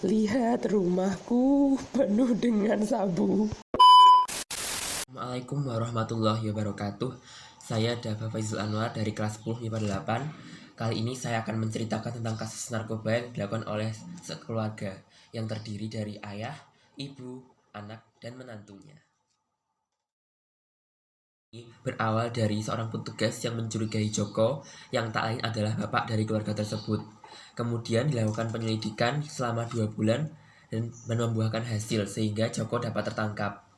Lihat rumahku penuh dengan sabu. Assalamualaikum warahmatullahi wabarakatuh. Saya Dava Faizul Anwar dari kelas 10 MIPA 8. Kali ini saya akan menceritakan tentang kasus narkoba yang dilakukan oleh sekeluarga yang terdiri dari ayah, ibu, anak, dan menantunya. Ini berawal dari seorang petugas yang mencurigai Joko yang tak lain adalah bapak dari keluarga tersebut. Kemudian dilakukan penyelidikan selama 2 bulan dan membuahkan hasil sehingga Joko dapat tertangkap.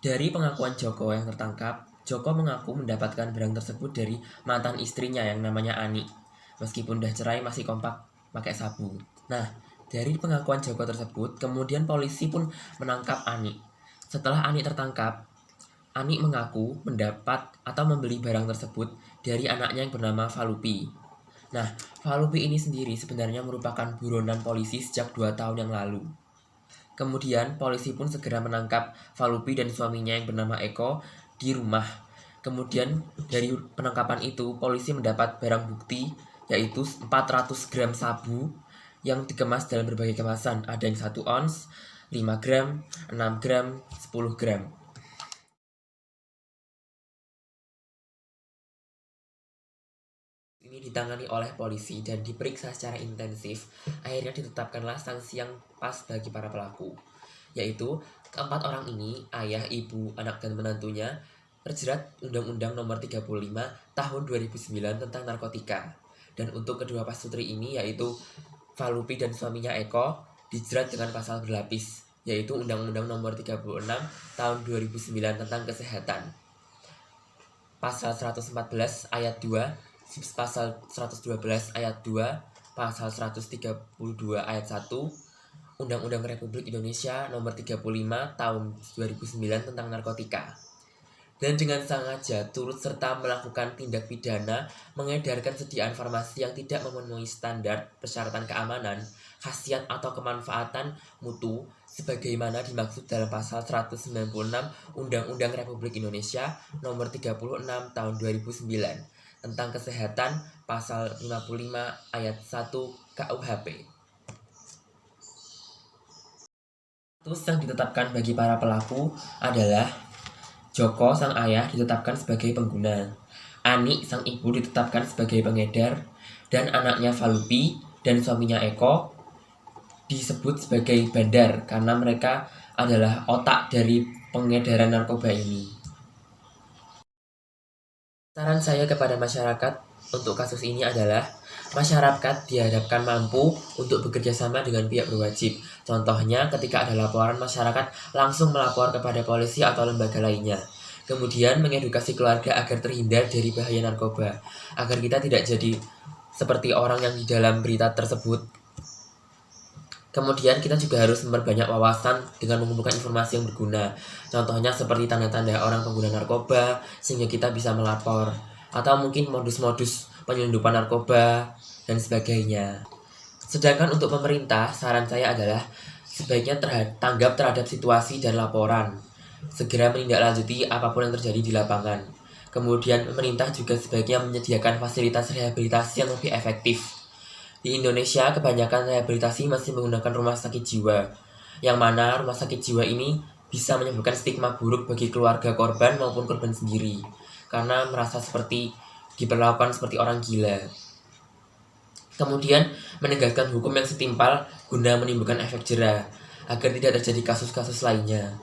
Dari pengakuan Joko yang tertangkap, Joko mengaku mendapatkan barang tersebut dari mantan istrinya yang namanya Ani. Meskipun udah cerai masih kompak pakai sabu. Nah, dari pengakuan Joko tersebut, kemudian polisi pun menangkap Ani. Setelah Ani tertangkap, Ani mengaku mendapat atau membeli barang tersebut dari anaknya yang bernama Falupi. Nah, Falupi ini sendiri sebenarnya merupakan buronan polisi sejak 2 tahun yang lalu. Kemudian polisi pun segera menangkap Falupi dan suaminya yang bernama Eko di rumah. Kemudian dari penangkapan itu polisi mendapat barang bukti yaitu 400 gram sabu yang dikemas dalam berbagai kemasan. Ada yang 1 ons, 5 gram, 6 gram, 10 gram. Ini ditangani oleh polisi dan diperiksa secara intensif. Akhirnya ditetapkanlah sanksi yang pas bagi para pelaku, yaitu keempat orang ini, ayah, ibu, anak, dan menantunya, terjerat Undang-Undang Nomor 35 Tahun 2009 tentang narkotika. Dan untuk kedua pasutri ini, yaitu Falupi dan suaminya Eko, dijerat dengan pasal berlapis, yaitu Undang-Undang Nomor 36 Tahun 2009 tentang kesehatan. Pasal 114 ayat 2, Pasal 112 ayat 2, Pasal 132 ayat 1, Undang-Undang Republik Indonesia Nomor 35 Tahun 2009 tentang narkotika. Dan dengan sengaja turut serta melakukan tindak pidana mengedarkan sediaan farmasi yang tidak memenuhi standar persyaratan keamanan, khasiat atau kemanfaatan mutu sebagaimana dimaksud dalam pasal 196 Undang-Undang Republik Indonesia Nomor 36 Tahun 2009 tentang kesehatan, pasal 55 ayat 1 KUHP. Status yang ditetapkan bagi para pelaku adalah Joko sang ayah ditetapkan sebagai pengguna, Ani sang ibu ditetapkan sebagai pengedar, dan anaknya Falupi dan suaminya Eko disebut sebagai bandar karena mereka adalah otak dari pengedaran narkoba ini. Saran saya kepada masyarakat untuk kasus ini adalah masyarakat dihadapkan mampu untuk bekerja sama dengan pihak berwajib. Contohnya ketika ada laporan, masyarakat langsung melapor kepada polisi atau lembaga lainnya. Kemudian mengedukasi keluarga agar terhindar dari bahaya narkoba, agar kita tidak jadi seperti orang yang di dalam berita tersebut. Kemudian kita juga harus memperbanyak wawasan dengan mengumpulkan informasi yang berguna. Contohnya seperti tanda-tanda orang pengguna narkoba, sehingga kita bisa melapor. Atau mungkin modus-modus penyelundupan narkoba, dan sebagainya. Sedangkan untuk pemerintah, saran saya adalah sebaiknya tanggap terhadap situasi dan laporan. Segera menindaklanjuti apapun yang terjadi di lapangan. Kemudian pemerintah juga sebaiknya menyediakan fasilitas rehabilitasi yang lebih efektif. Di Indonesia, kebanyakan rehabilitasi masih menggunakan rumah sakit jiwa, yang mana rumah sakit jiwa ini bisa menyebabkan stigma buruk bagi keluarga korban maupun korban sendiri, karena merasa seperti diperlakukan seperti orang gila. Kemudian, menegakkan hukum yang setimpal guna menimbulkan efek jera, agar tidak terjadi kasus-kasus lainnya.